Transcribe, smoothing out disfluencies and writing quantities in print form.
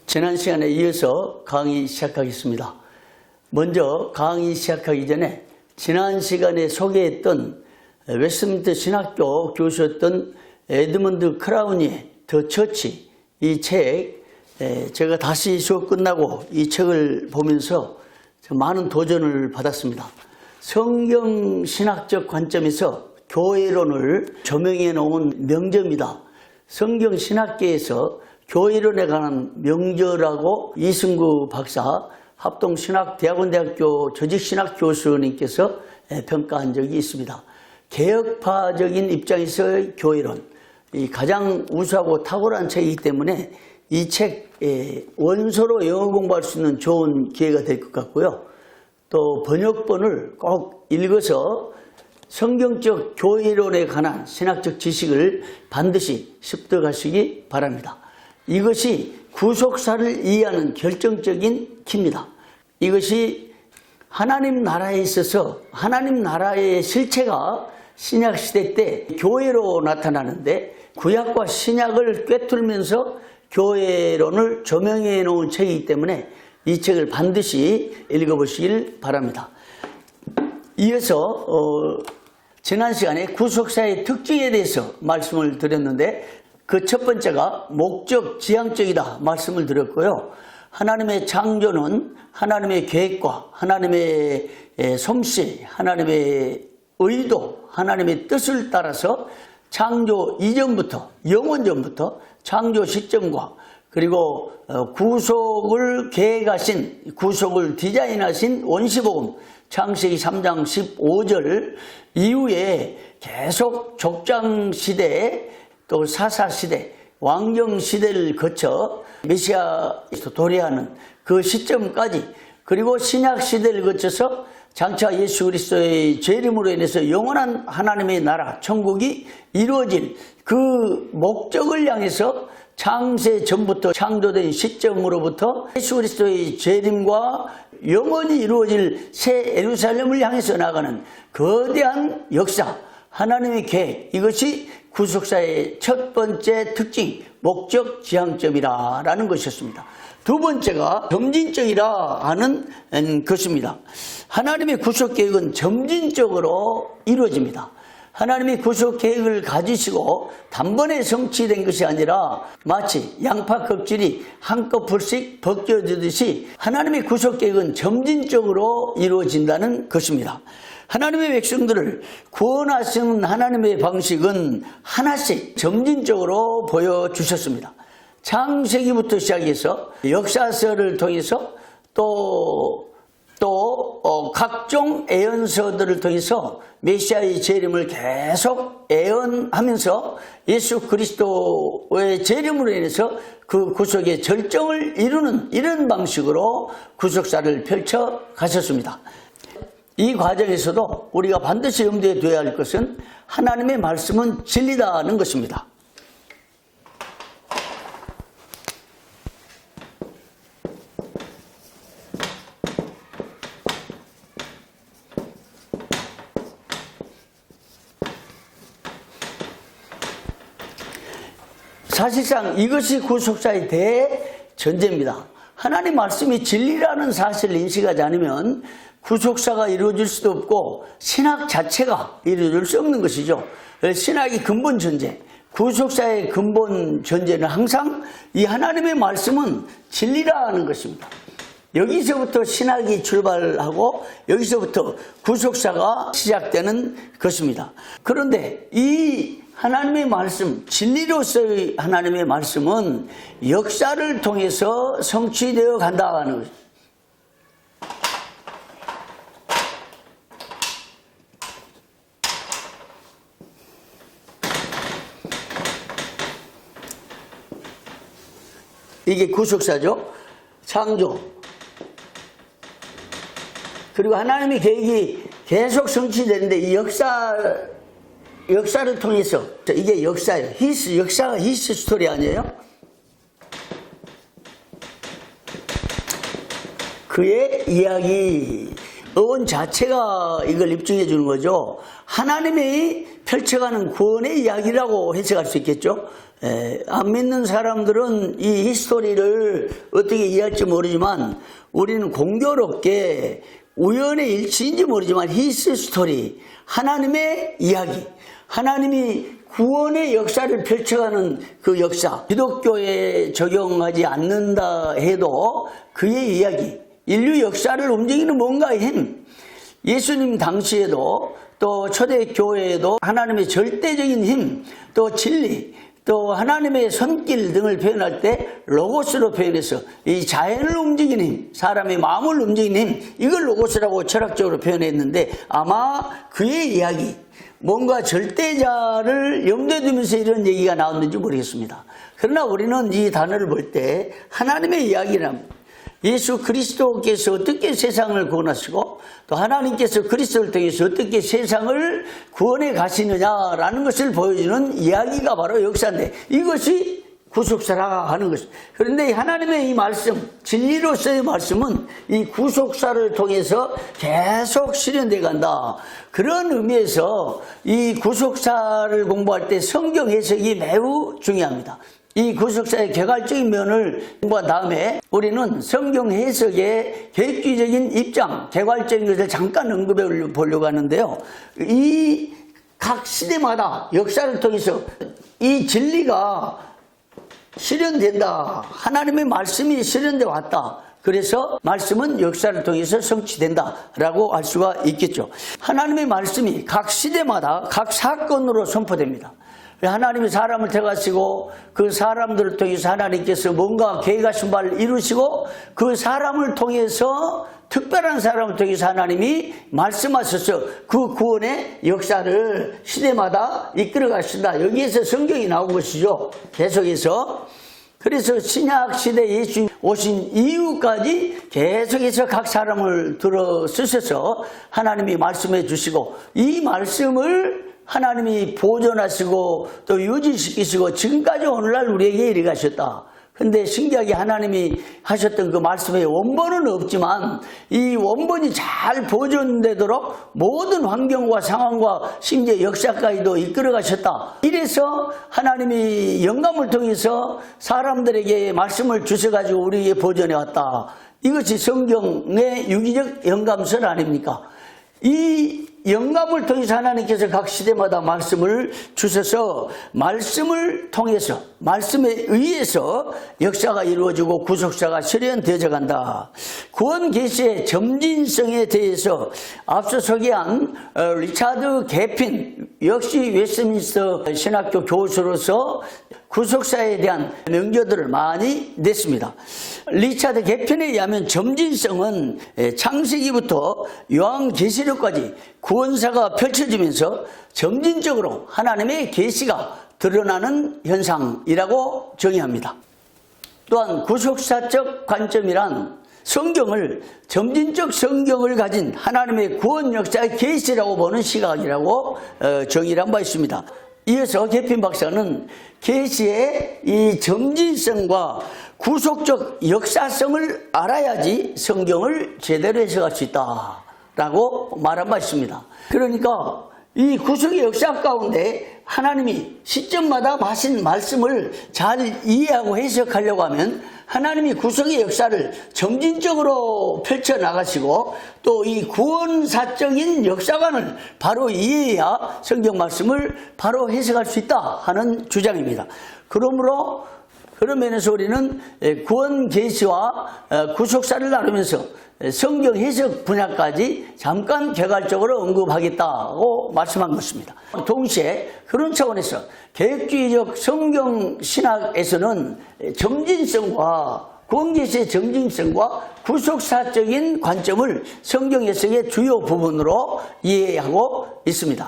지난 시간에 이어서 강의 시작하겠습니다. 먼저 강의 시작하기 전에 지난 시간에 소개했던 웨스트민스터 신학교 교수였던 에드먼드 크라우니의 더 처치, 이 책, 제가 다시 수업 끝나고 이 책을 보면서 많은 도전을 받았습니다. 성경 신학적 관점에서 교회론을 조명해 놓은 명저입니다. 성경 신학계에서 교회론에 관한 명저라고 이승구 박사 합동신학대학원대학교 조직신학 교수님께서 평가한 적이 있습니다. 개혁파적인 입장에서의 교회론, 가장 우수하고 탁월한 책이기 때문에 이 책 원서로 영어 공부할 수 있는 좋은 기회가 될 것 같고요. 또 번역본을 꼭 읽어서 성경적 교회론에 관한 신학적 지식을 반드시 습득하시기 바랍니다. 이것이 구속사를 이해하는 결정적인 키입니다. 이것이 하나님 나라에 있어서 하나님 나라의 실체가 신약시대 때 교회로 나타나는데 구약과 신약을 꿰뚫면서 교회론을 조명해 놓은 책이기 때문에 이 책을 반드시 읽어보시길 바랍니다. 이어서 지난 시간에 구속사의 특징에 대해서 말씀을 드렸는데 그 첫 번째가 목적 지향적이다 말씀을 드렸고요. 하나님의 창조는 하나님의 계획과 하나님의 솜씨, 하나님의 의도, 하나님의 뜻을 따라서 창조 이전부터, 영원전부터 창조 시점과 그리고 구속을 계획하신, 구속을 디자인하신 원시복음 창세기 3장 15절 이후에 계속 족장시대 또 사사시대, 왕정시대를 거쳐 메시아에서 도래하는 그 시점까지 그리고 신약시대를 거쳐서 장차 예수 그리스도의 죄림으로 인해서 영원한 하나님의 나라, 천국이 이루어질 그 목적을 향해서 창세 전부터 창조된 시점으로부터 예수 그리스도의 죄림과 영원히 이루어질 새 예루살렘을 향해서 나가는 거대한 역사, 하나님의 계획, 이것이 구속사의 첫 번째 특징, 목적 지향점이라는 것이었습니다. 두 번째가 점진적이라 하는 것입니다. 하나님의 구속 계획은 점진적으로 이루어집니다. 하나님의 구속 계획을 가지시고 단번에 성취된 것이 아니라 마치 양파 껍질이 한꺼풀씩 벗겨지듯이 하나님의 구속 계획은 점진적으로 이루어진다는 것입니다. 하나님의 백성들을 구원하시는 하나님의 방식은 하나씩 점진적으로 보여주셨습니다. 창세기부터 시작해서 역사서를 통해서 또 각종 애언서들을 통해서 메시아의 재림을 계속 애언하면서 예수 그리스도의 재림으로 인해서 그 구속의 절정을 이루는 이런 방식으로 구속사를 펼쳐 가셨습니다. 이 과정에서도 우리가 반드시 염두에 둬야 할 것은 하나님의 말씀은 진리다는 것입니다. 사실상 이것이 구속사의 대전제입니다. 하나님 말씀이 진리라는 사실을 인식하지 않으면 구속사가 이루어질 수도 없고 신학 자체가 이루어질 수 없는 것이죠. 신학의 근본 전제, 구속사의 근본 전제는 항상 이 하나님의 말씀은 진리라는 것입니다. 여기서부터 신학이 출발하고 여기서부터 구속사가 시작되는 것입니다. 그런데 이 하나님의 말씀, 진리로서의 하나님의 말씀은 역사를 통해서 성취되어 간다는 것입니다. 이게 구속사죠. 창조. 그리고 하나님의 계획이 계속 성취되는데 이 역사를 통해서 이게 역사예요. 역사가 히스 스토리 아니에요? 그의 이야기, 어원 자체가 이걸 입증해 주는 거죠. 하나님의 펼쳐가는 구원의 이야기라고 해석할 수 있겠죠. 안 믿는 사람들은 이 히스토리를 어떻게 이해할지 모르지만 우리는 공교롭게 우연의 일치인지 모르지만 히스 스토리, 하나님의 이야기, 하나님이 구원의 역사를 펼쳐가는 그 역사, 기독교에 적용하지 않는다 해도 그의 이야기, 인류 역사를 움직이는 뭔가의 힘, 예수님 당시에도 또 초대교회에도 하나님의 절대적인 힘, 또 진리, 또 하나님의 손길 등을 표현할 때 로고스로 표현해서 이 자연을 움직이는 힘, 사람의 마음을 움직이는 힘, 이걸 로고스라고 철학적으로 표현했는데 아마 그의 이야기, 뭔가 절대자를 염두에 두면서 이런 얘기가 나왔는지 모르겠습니다. 그러나 우리는 이 단어를 볼 때 하나님의 이야기랍니다. 예수 그리스도께서 어떻게 세상을 구원하시고 또 하나님께서 그리스도를 통해서 어떻게 세상을 구원해 가시느냐라는 것을 보여주는 이야기가 바로 역사인데 이것이 구속사라고 하는 것입니다. 그런데 하나님의 이 말씀, 진리로서의 말씀은 이 구속사를 통해서 계속 실현돼 간다. 그런 의미에서 이 구속사를 공부할 때 성경 해석이 매우 중요합니다. 이 구속사의 개괄적인 면을 공부한 다음에 우리는 성경 해석의 계획주의적인 입장, 개괄적인 것을 잠깐 언급해 보려고 하는데요. 이 각 시대마다 역사를 통해서 이 진리가 실현된다. 하나님의 말씀이 실현돼 왔다. 그래서 말씀은 역사를 통해서 성취된다라고 할 수가 있겠죠. 하나님의 말씀이 각 시대마다 각 사건으로 선포됩니다. 하나님이 사람을 택하시고 그 사람들을 통해서 하나님께서 뭔가 계획하신 바를 이루시고 그 사람을 통해서 특별한 사람을 통해서 하나님이 말씀하셔서 그 구원의 역사를 시대마다 이끌어 가신다. 여기에서 성경이 나온 것이죠. 계속해서. 그래서 신약 시대 예수님 오신 이후까지 계속해서 각 사람을 들어 쓰셔서 하나님이 말씀해 주시고 이 말씀을 하나님이 보존하시고 또 유지시키시고 지금까지 오늘날 우리에게 이르게 하셨다. 근데 신기하게 하나님이 하셨던 그 말씀의 원본은 없지만 이 원본이 잘 보존되도록 모든 환경과 상황과 심지어 역사까지도 이끌어 가셨다. 이래서 하나님이 영감을 통해서 사람들에게 말씀을 주셔가지고 우리에게 보존해 왔다. 이것이 성경의 유기적 영감설 아닙니까? 이 영감을 통해서 하나님께서 각 시대마다 말씀을 주셔서 말씀을 통해서 말씀에 의해서 역사가 이루어지고 구속사가 실현되어 간다. 구원 계시의 점진성에 대해서 앞서 소개한 리차드 개핀 역시 웨스트민스터 신학교 교수로서 구속사에 대한 명제들을 많이 냈습니다. 리차드 개핀에 의하면 점진성은 창세기부터 요한계시록까지 구원사가 펼쳐지면서 점진적으로 하나님의 계시가 드러나는 현상이라고 정의합니다. 또한 구속사적 관점이란 성경을 점진적 성경을 가진 하나님의 구원 역사의 계시라고 보는 시각이라고 정의를 한 바 있습니다. 이어서 개핀 박사는 계시의 이 점진성과 구속적 역사성을 알아야지 성경을 제대로 해석할 수 있다라고 말한 바 있습니다. 그러니까 이 구속의 역사 가운데 하나님이 시점마다 하신 말씀을 잘 이해하고 해석하려고 하면 하나님이 구속의 역사를 점진적으로 펼쳐나가시고 또 이 구원사적인 역사관을 바로 이해해야 성경 말씀을 바로 해석할 수 있다 하는 주장입니다. 그러므로 그런 면에서 우리는 구원 계시와 구속사를 나누면서 성경 해석 분야까지 잠깐 개괄적으로 언급하겠다고 말씀한 것입니다. 동시에 그런 차원에서 계획주의적 성경 신학에서는 점진성과 구원 계시의 점진성과 구속사적인 관점을 성경 해석의 주요 부분으로 이해하고 있습니다.